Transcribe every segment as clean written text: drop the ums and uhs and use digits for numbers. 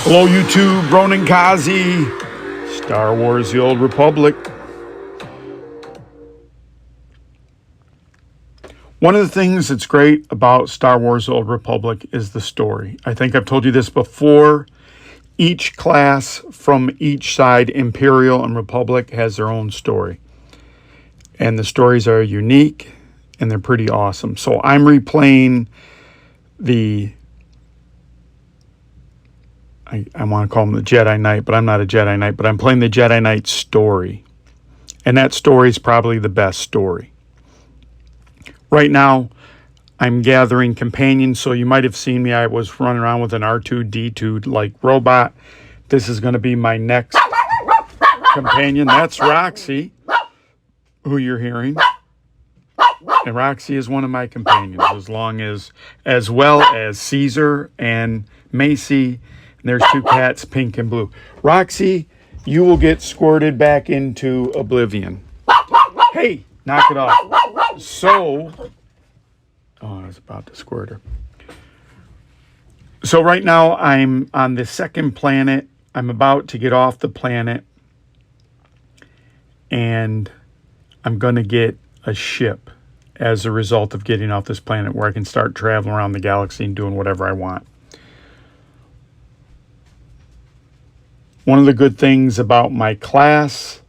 Hello, YouTube. Ronan Kazi, Star Wars: The Old Republic. One of the things that's great about Star Wars: The Old Republic is the story. I think I've told you this before. Each class from each side, Imperial and Republic, has their own story. And the stories are unique and they're pretty awesome. So I'm replaying the... I want to call them the Jedi Knight, but I'm not a Jedi Knight, but I'm playing the Jedi Knight story. And that story is probably the best story. Right now, I'm gathering companions, so you might have seen me. I was running around with an R2-D2 like robot. This is going to be my next companion. That's Roxy, who you're hearing. And Roxy is one of my companions, as well as Caesar and Macy. There's two cats, pink and blue. Roxy, you will get squirted back into oblivion. Hey, knock it off. So, I was about to squirt her. So right now I'm on the second planet. I'm about to get off the planet. And I'm going to get a ship as a result of getting off this planet where I can start traveling around the galaxy and doing whatever I want. One of the good things about my class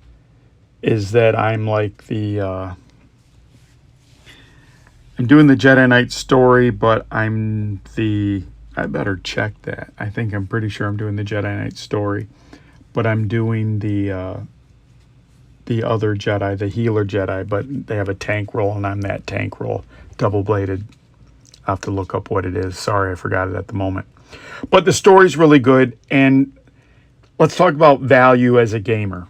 is that I'm like I'm doing the Jedi Knight story, but I better check that. I'm pretty sure I'm doing the Jedi Knight story, but I'm doing the other Jedi, the healer Jedi, but they have a tank role and I'm that tank role, double-bladed. I'll have to look up what it is. Sorry, I forgot it at the moment. But the story's really good, and let's talk about value as a gamer.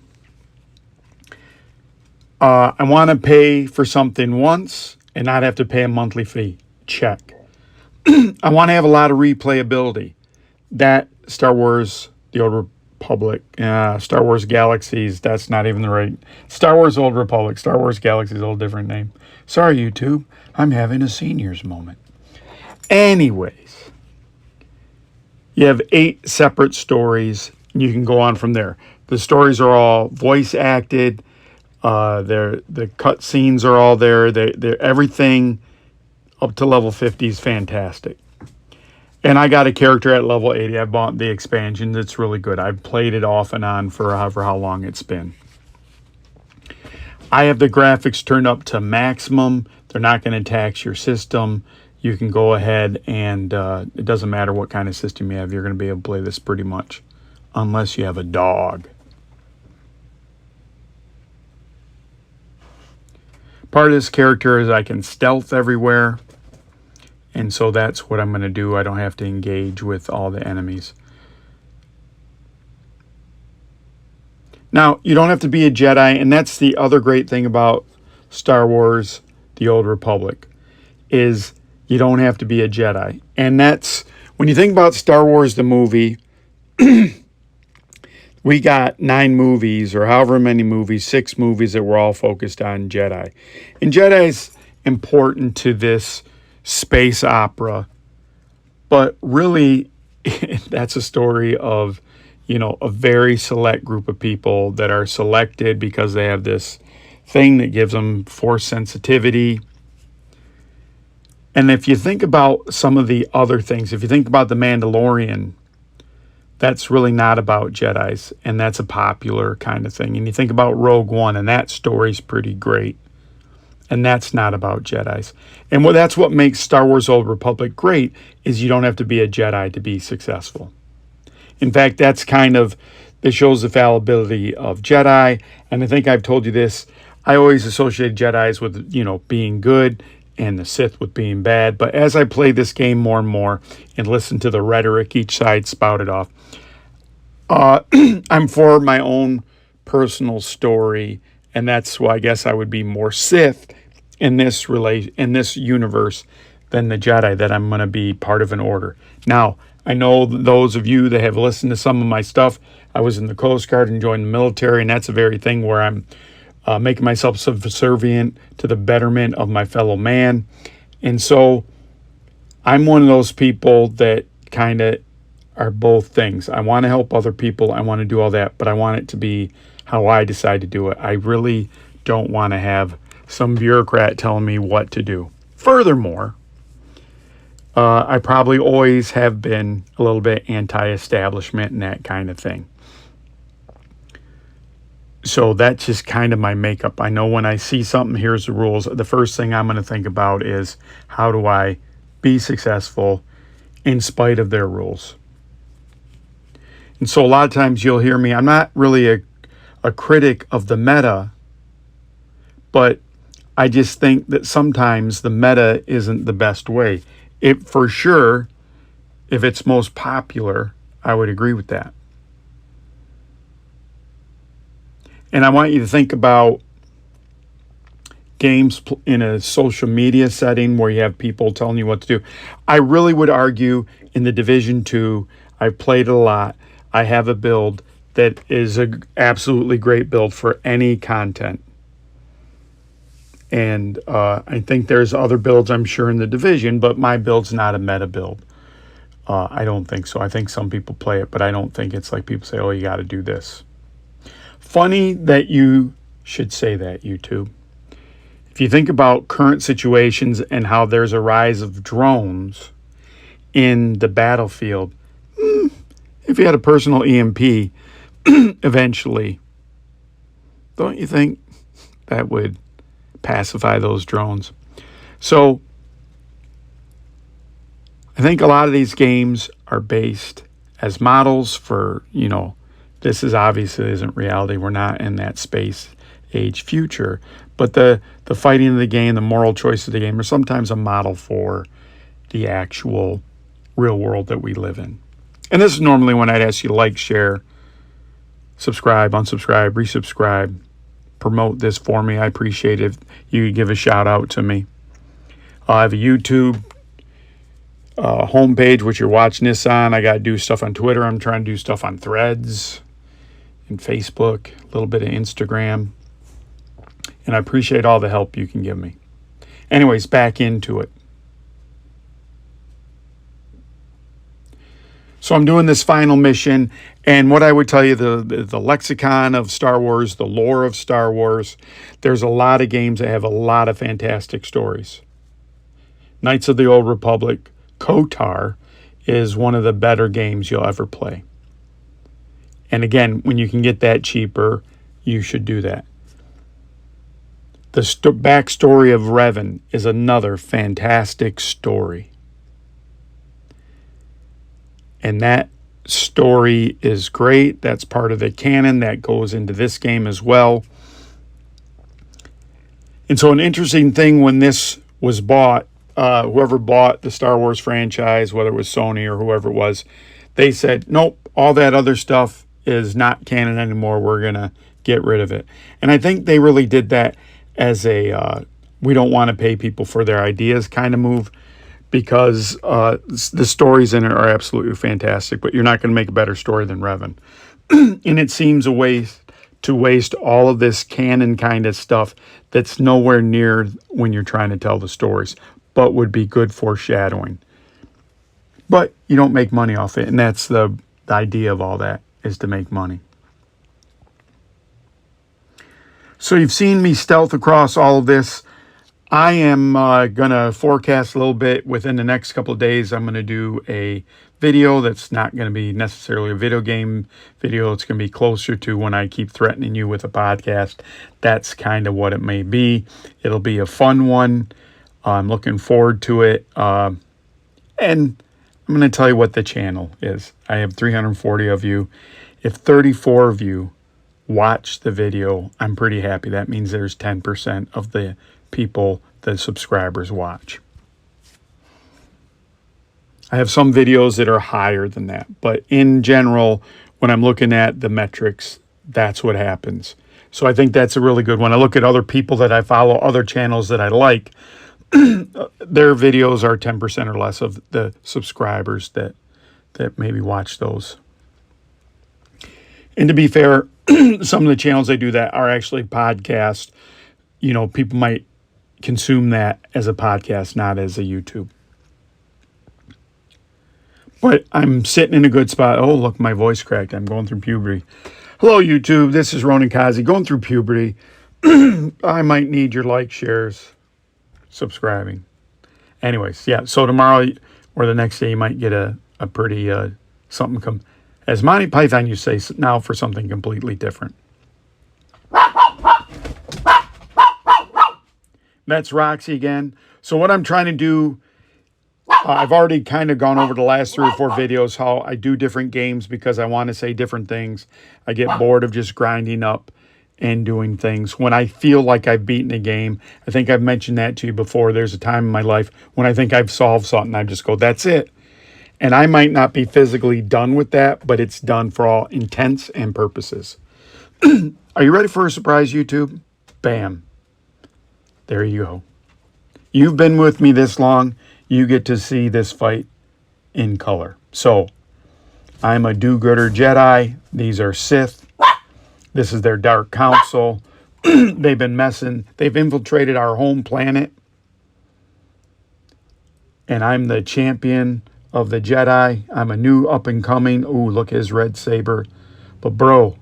I want to pay for something once and not have to pay a monthly fee. Check. I want to have a lot of replayability. That Star Wars: The Old Republic, Star Wars Galaxies, that's not even the right. Star Wars Old Republic, Star Wars Galaxies, a little different name. Sorry, YouTube. I'm having a seniors moment. Anyways, you have 8 separate stories. You can go on from there. The stories are all voice acted. The cut scenes are all there. They're everything up to level 50 is fantastic. And I got a character at level 80. I bought the expansion. It's really good. I've played it off and on for however how long it's been. I have the graphics turned up to maximum. They're not going to tax your system. You can go ahead and it doesn't matter what kind of system you have. You're going to be able to play this pretty much. Unless you have a dog. Part of this character is I can stealth everywhere. And so that's what I'm going to do. I don't have to engage with all the enemies. Now, you don't have to be a Jedi. And that's the other great thing about Star Wars: The Old Republic. Is you don't have to be a Jedi. And that's, when you think about Star Wars the movie... We got 9 movies, or however many movies, 6 movies that were all focused on Jedi. And Jedi's important to this space opera. But really, that's a story of, a very select group of people that are selected because they have this thing that gives them force sensitivity. And if you think about some of the other things, if you think about The Mandalorian, that's really not about Jedis, and that's a popular kind of thing. And you think about Rogue One, and that story's pretty great. And that's not about Jedis. And that's what makes Star Wars Old Republic great, is you don't have to be a Jedi to be successful. In fact, that shows the fallibility of Jedi. And I think I've told you this. I always associate Jedis with, being good, and the Sith with being bad. But as I play this game more and more and listen to the rhetoric each side spouted off, I'm for my own personal story, and that's why I guess I would be more Sith in this universe than the Jedi, that I'm going to be part of an order. Now, I know those of you that have listened to some of my stuff, I was in the Coast Guard and joined the military, and that's the very thing where I'm making myself subservient to the betterment of my fellow man. And so I'm one of those people that kind of are both things. I want to help other people. I want to do all that, but I want it to be how I decide to do it. I really don't want to have some bureaucrat telling me what to do. Furthermore, I probably always have been a little bit anti-establishment and that kind of thing. So that's just kind of my makeup. I know when I see something, here's the rules. The first thing I'm going to think about is how do I be successful in spite of their rules. And so a lot of times you'll hear me, I'm not really a critic of the meta, but I just think that sometimes the meta isn't the best way. It for sure, if it's most popular, I would agree with that. And I want you to think about games in a social media setting where you have people telling you what to do. I really would argue in the Division 2, I've played it a lot. I have a build that is an absolutely great build for any content. And I think there's other builds, I'm sure, in the Division, but my build's not a meta build. I don't think so. I think some people play it, but I don't think it's like people say, oh, you got to do this. Funny that you should say that, YouTube. If you think about current situations and how there's a rise of drones in the battlefield, if you had a personal EMP, eventually, don't you think that would pacify those drones? So I think a lot of these games are based as models for, this is obviously isn't reality. We're not in that space age future. But the fighting of the game, the moral choice of the game are sometimes a model for the actual real world that we live in. And this is normally when I'd ask you to like, share, subscribe, unsubscribe, resubscribe, promote this for me. I appreciate it if you give a shout out to me. I have a YouTube homepage, which you're watching this on. I got to do stuff on Twitter. I'm trying to do stuff on Threads and Facebook, a little bit of Instagram. And I appreciate all the help you can give me. Anyways, back into it. So I'm doing this final mission, and what I would tell you, the lexicon of Star Wars, the lore of Star Wars, there's a lot of games that have a lot of fantastic stories. Knights of the Old Republic, KOTOR, is one of the better games you'll ever play. And again, when you can get that cheaper, you should do that. The backstory of Revan is another fantastic story. And that story is great. That's part of the canon that goes into this game as well. And so an interesting thing when this was bought, whoever bought the Star Wars franchise, whether it was Sony or whoever it was, they said, nope, all that other stuff is not canon anymore. We're going to get rid of it. And I think they really did that as a we don't want to pay people for their ideas kind of move, because the stories in it are absolutely fantastic, but you're not going to make a better story than Revan. And it seems a waste to waste all of this canon kind of stuff that's nowhere near when you're trying to tell the stories, but would be good foreshadowing. But you don't make money off it, and that's the idea of all that, is to make money. So you've seen me stealth across all of this. I am going to forecast a little bit. Within the next couple of days, I'm going to do a video that's not going to be necessarily a video game video. It's going to be closer to when I keep threatening you with a podcast. That's kind of what it may be. It'll be a fun one. I'm looking forward to it. And I'm going to tell you what the channel is. I have 340 of you. If 34 of you watch the video, I'm pretty happy. That means there's 10% of the people, the subscribers, watch. I have some videos that are higher than that, but in general, when I'm looking at the metrics, that's what happens. So I think that's a really good one. I look at other people that I follow, other channels that I like, their videos are 10% or less of the subscribers that maybe watch those. And to be fair, some of the channels they do that are actually podcasts. People might consume that as a podcast, not as a YouTube. But I'm sitting in a good spot. Oh, look, my voice cracked. I'm going through puberty. Hello, YouTube. This is Ronan Kazi going through puberty. I might need your like, shares, subscribing. Anyways, yeah. So tomorrow or the next day, you might get a pretty something. As Monty Python used to say, now for something completely different. That's Roxy again. So what I'm trying to do, I've already kind of gone over the last 3 or 4 videos how I do different games because I want to say different things. I get bored of just grinding up and doing things. When I feel like I've beaten a game, I think I've mentioned that to you before. There's a time in my life when I think I've solved something. I just go, that's it. And I might not be physically done with that, but it's done for all intents and purposes. Are you ready for a surprise, YouTube? Bam. There you go. You've been with me this long. You get to see this fight in color. So, I'm a do-gooder Jedi. These are Sith. This is their Dark Council. They've been messing. They've infiltrated our home planet. And I'm the champion of the Jedi. I'm a new up-and-coming. Ooh, look at his red saber. But, bro,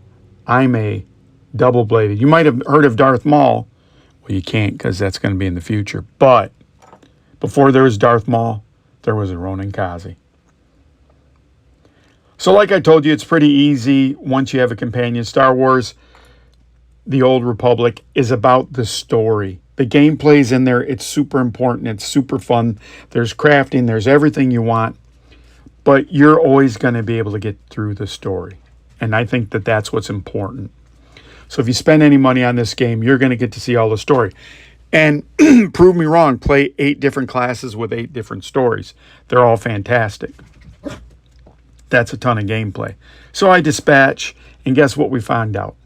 I'm a double-bladed. You might have heard of Darth Maul. Well, you can't because that's going to be in the future. But before there was Darth Maul, there was a Ronan Kazi. So like I told you, it's pretty easy once you have a companion. Star Wars, The Old Republic, is about the story. The gameplay's in there. It's super important. It's super fun. There's crafting. There's everything you want. But you're always going to be able to get through the story. And I think that that's what's important. So if you spend any money on this game, you're going to get to see all the story. And prove me wrong, play 8 different classes with 8 different stories. They're all fantastic. That's a ton of gameplay. So I dispatch, and guess what we found out?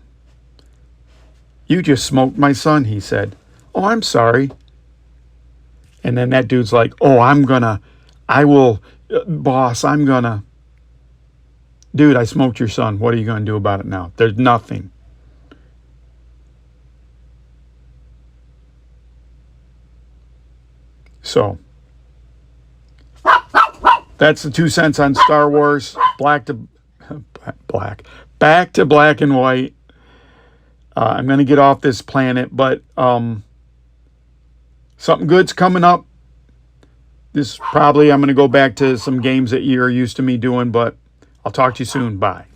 You just smoked my son, he said. Oh, I'm sorry. And then that dude's like, oh, boss, I'm gonna. Dude, I smoked your son. What are you going to do about it now? There's nothing. So, that's the 2 cents on Star Wars. Back to black and white. I'm going to get off this planet, but something good's coming up. I'm going to go back to some games that you're used to me doing, but I'll talk to you soon. Bye.